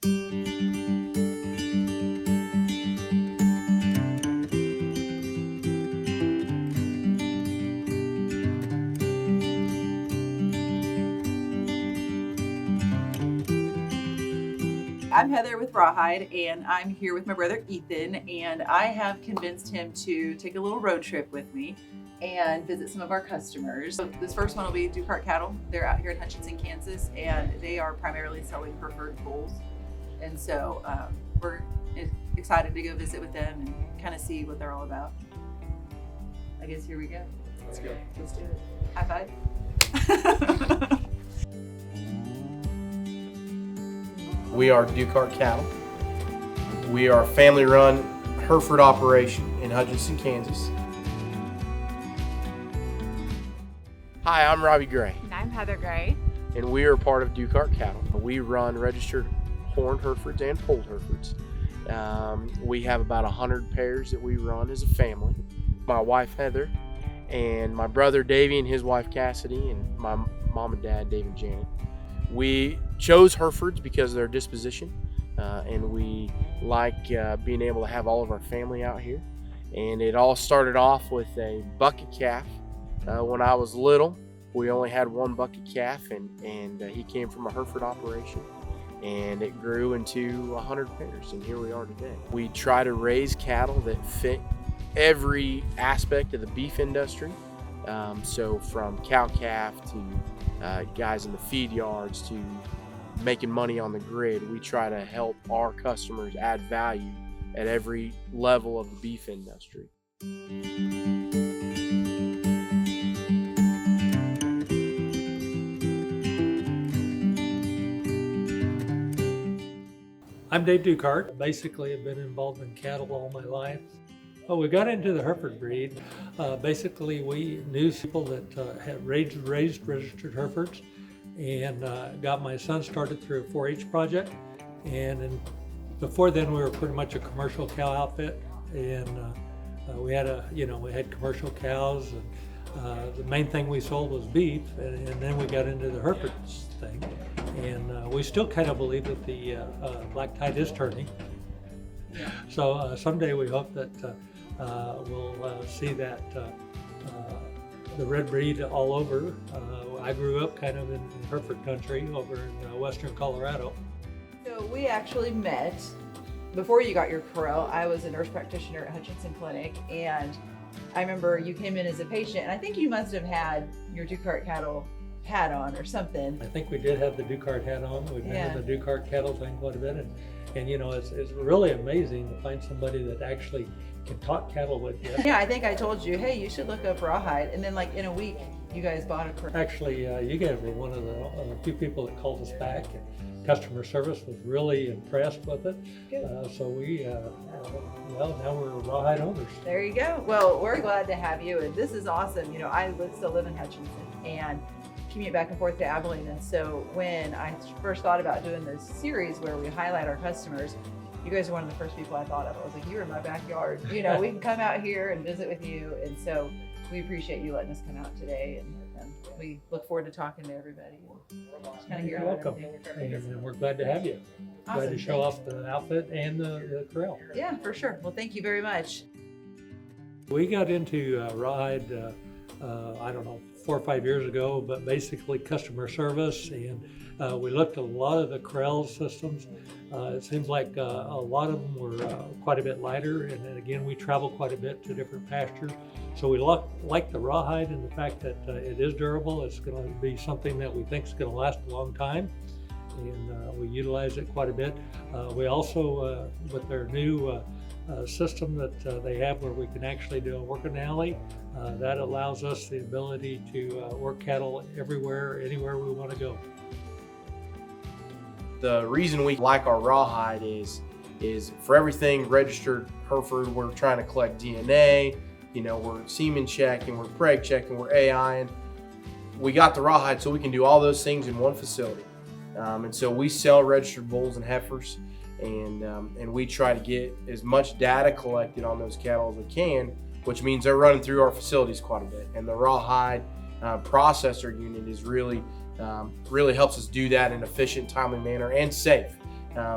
I'm Heather with Rawhide, and I'm here with my brother Ethan, and I have convinced him to take a little road trip with me and visit some of our customers. So this first one will be Dukart Cattle. They're out here in Hutchinson, Kansas, and they are primarily selling preferred bulls. And so we're excited to go visit with them and kind of see what they're all about. I guess here we go. Let's go. Let's do it. High five. We are Dukart Cattle. We are a family-run Hereford operation in Hutchinson, Kansas. Hi, I'm Robbie Gray. And I'm Heather Gray. And we are part of Dukart Cattle. We run registered horned Herefords and polled Herefords. We have about 100 pairs that we run as a family. My wife Heather and my brother Davey and his wife Cassidy and my mom and dad Dave and Janet. We chose Herefords because of their disposition, and we like being able to have all of our family out here. And it all started off with a bucket calf. When I was little, we only had one bucket calf, and he came from a Hereford operation, and it grew into 100 pairs, and here we are today. We try to raise cattle that fit every aspect of the beef industry, so from cow-calf to guys in the feed yards to making money on the grid. We try to help our customers add value at every level of the beef industry. I'm Dave Dukart. Basically, I've been involved in cattle all my life. Well, we got into the Hereford breed. Basically, we knew people that had raised registered Herefords, and got my son started through a 4-H project. And before then, we were pretty much a commercial cow outfit, and we had commercial cows, and the main thing we sold was beef, and then we got into the Herefords thing. And we still kind of believe that the black tide is turning. So someday we hope that we'll see that the red breed all over. I grew up kind of in Hereford country over in western Colorado. So we actually met before you got your Corral. I was a nurse practitioner at Hutchinson Clinic, and I remember you came in as a patient, and I think you must have had your Dukart Cattle hat on or something. I think we did have the Dukart hat on. We've been to the Dukart Cattle thing quite a bit, and you know, it's really amazing to find somebody that actually can talk cattle with you. Yeah, I think I told you, hey, you should look up Rawhide, and then like in a week, you guys bought it. Actually, you guys were one of the few people that called us back, and customer service was really impressed with it. So we, now we're Rawhide owners. There you go. Well, we're glad to have you, and this is awesome. You know, I still live in Hutchinson and commute back and forth to Abilene, and so when I first thought about doing this series where we highlight our customers, you guys are one of the first people I thought of. I was like, you're in my backyard. You know, we can come out here and visit with you, and so we appreciate you letting us come out today, and we look forward to talking to everybody. Just kind of hear You're welcome, and we're glad to have you. Awesome. Glad to show off the outfit and the Corral. Yeah, for sure. Well, thank you very much. We got into Rawhide, I don't know, 4 or 5 years ago, but basically customer service, and we looked at a lot of the Corral systems. It seems like a lot of them were quite a bit lighter, and then again, we travel quite a bit to different pastures. So we like the Rawhide and the fact that it is durable. It's going to be something that we think is going to last a long time, and we utilize it quite a bit. We also, with their new system that they have where we can actually do a working alley, that allows us the ability to work cattle everywhere, anywhere we want to go. The reason we like our Rawhide is for everything registered Hereford, we're trying to collect DNA, you know, we're semen checking, we're preg checking, we're AIing. We got the Rawhide so we can do all those things in one facility. And so we sell registered bulls and heifers, and we try to get as much data collected on those cattle as we can, which means they're running through our facilities quite a bit. And the Rawhide processor unit is really helps us do that in an efficient, timely manner and safe.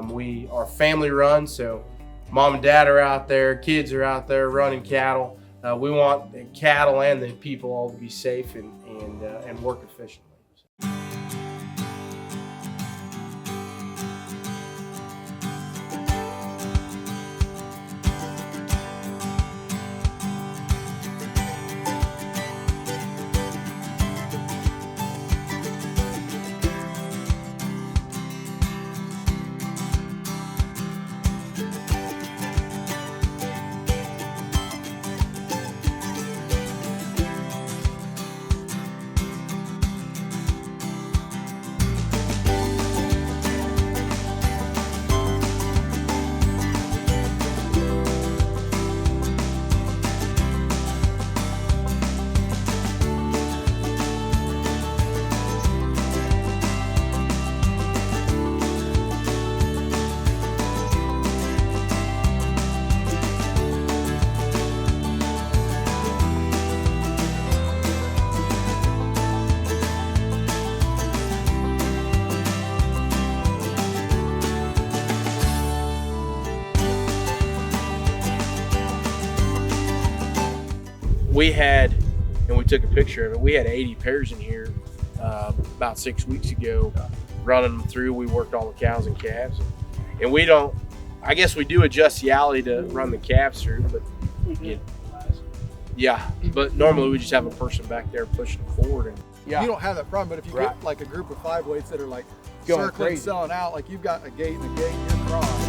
We are family run, so mom and dad are out there, kids are out there running cattle. We want the cattle and the people all to be safe and work efficiently. We had, and we took a picture of it, we had 80 pairs in here about 6 weeks ago, running them through. We worked all the cows and calves. And we don't, I guess we do adjust the alley to run the calves through, but but normally we just have a person back there pushing forward. And You don't have that problem, but if you get like a group of 5 weights that are like Going circling, crazy. selling out, like you've got a gate and a gate, you're crossed.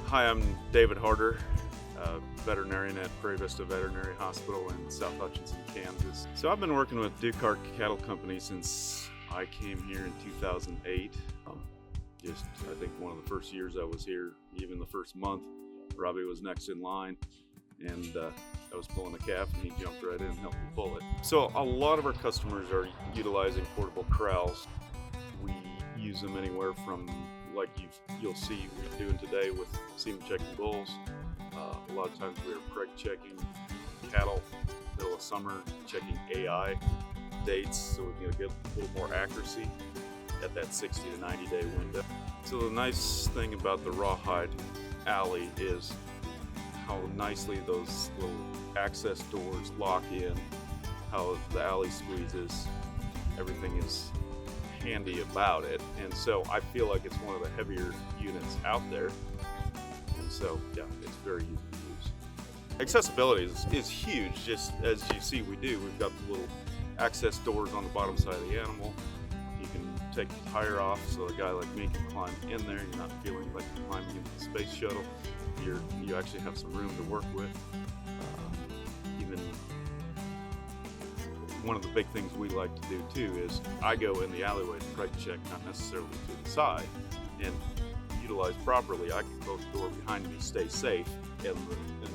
Hi, I'm David Harder, veterinarian at Prairie Vista Veterinary Hospital in South Hutchinson, Kansas. So I've been working with Dukart Cattle Company since I came here in 2008. I think one of the first years I was here, even the first month, Robbie was next in line, and I was pulling a calf and he jumped right in and helped me pull it. So a lot of our customers are utilizing portable corrals. We use them anywhere from, like you'll see we're doing today with semen checking bulls. A lot of times we're preg checking cattle, middle of summer, checking AI dates so we can get a little more accuracy at that 60 to 90 day window. So the nice thing about the Rawhide alley is how nicely those little access doors lock in, how the alley squeezes, everything is handy about it, and so I feel like it's one of the heavier units out there, and so yeah, it's very easy to use. Accessibility is huge. Just as you see we've got the little access doors on the bottom side of the animal. You can take the tire off so a guy like me can climb in there. You're not feeling like you're climbing into the space shuttle. You actually have some room to work with. Even one of the big things we like to do too is I go in the alleyway to preg check, not necessarily to the side, and utilized properly, I can close the door behind me, stay safe, and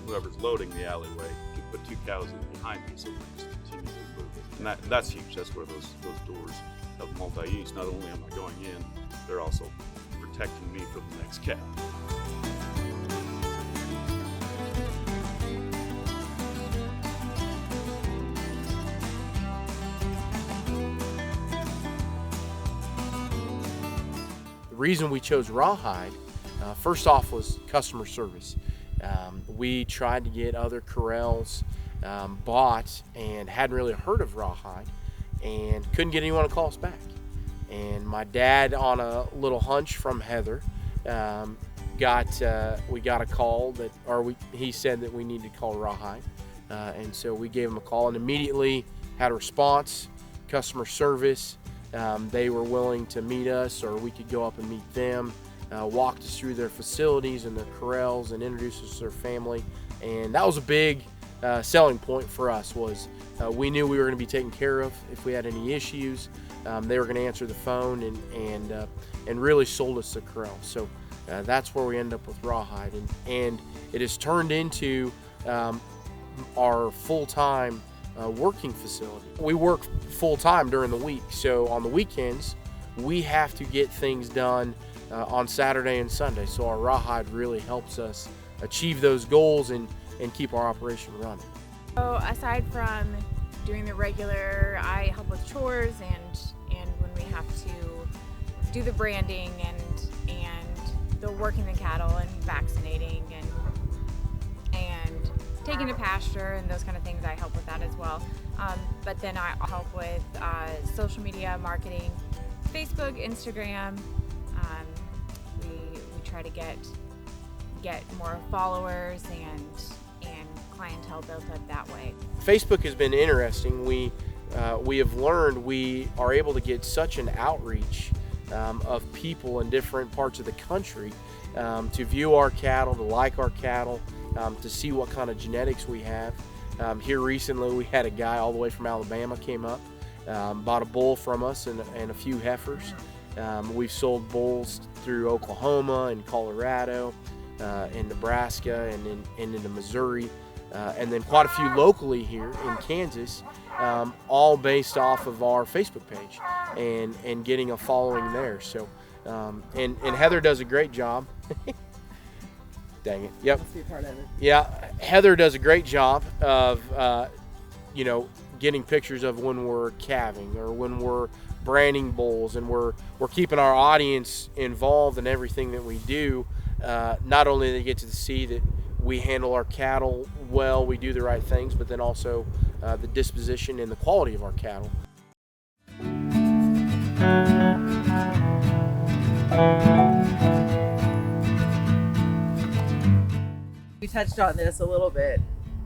whoever's loading the alleyway can put 2 cows in behind me so we can just continue to move. And that's huge. That's where those doors have multi-use. Not only am I going in, they're also protecting me from the next cow. The reason we chose Rawhide, first off, was customer service. We tried to get other corrals bought and hadn't really heard of Rawhide and couldn't get anyone to call us back. And my dad, on a little hunch from Heather, we got a call he said that we needed to call Rawhide. And so we gave him a call and immediately had a response, customer service. They were willing to meet us, or we could go up and meet them, walked us through their facilities and their corrals and introduced us to their family. And that was a big selling point for us, was we knew we were going to be taken care of if we had any issues. They were going to answer the phone and really sold us the corral. So that's where we ended up with Rawhide. And it has turned into our full-time working facility. We work full-time during the week, so on the weekends we have to get things done on Saturday and Sunday. So our Rawhide really helps us achieve those goals and keep our operation running. So aside from doing the regular, I help with chores and when we have to do the branding and the working the cattle and vaccinating and taking to pasture and those kind of things, I help with that as well. But then I help with social media marketing, Facebook, Instagram. We try to get more followers and clientele built up that way. Facebook has been interesting. We have learned we are able to get such an outreach of people in different parts of the country to view our cattle, to like our cattle, to see what kind of genetics we have. Here recently we had a guy all the way from Alabama came up, bought a bull from us and a few heifers. We've sold bulls through Oklahoma and Colorado, in Nebraska and into Missouri, and then quite a few locally here in Kansas, all based off of our Facebook page and getting a following there. So, and Heather does a great job. Dang it. Yep. Must be part of it. Yeah, Heather does a great job of, getting pictures of when we're calving or when we're branding bulls, and we're keeping our audience involved in everything that we do. Not only they get to see that we handle our cattle well, we do the right things, but then also the disposition and the quality of our cattle. We touched on this a little bit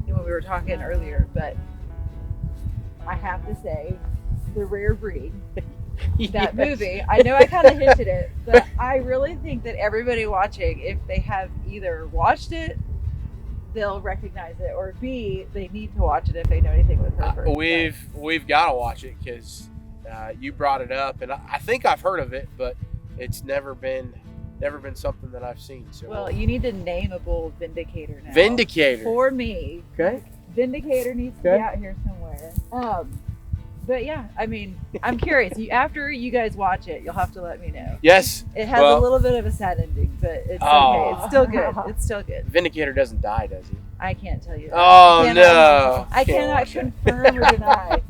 when we were talking earlier, but I have to say, The Rare Breed, that movie, I know I kind of hinted it, but I really think that everybody watching, if they have either watched it, they'll recognize it, or B, they need to watch it if they know anything with Hereford. We've got to watch it because you brought it up, and I think I've heard of it, but it's never been something that I've seen. So Well, you need to name a bull Vindicator now. Vindicator. For me. Okay. Vindicator needs to be out here somewhere. But yeah, I mean, I'm curious. After you guys watch it, you'll have to let me know. Yes. It has a little bit of a sad ending, but it's okay. It's still good. It's still good. Vindicator doesn't die, does he? I can't tell you that. Oh, no. I cannot confirm or deny.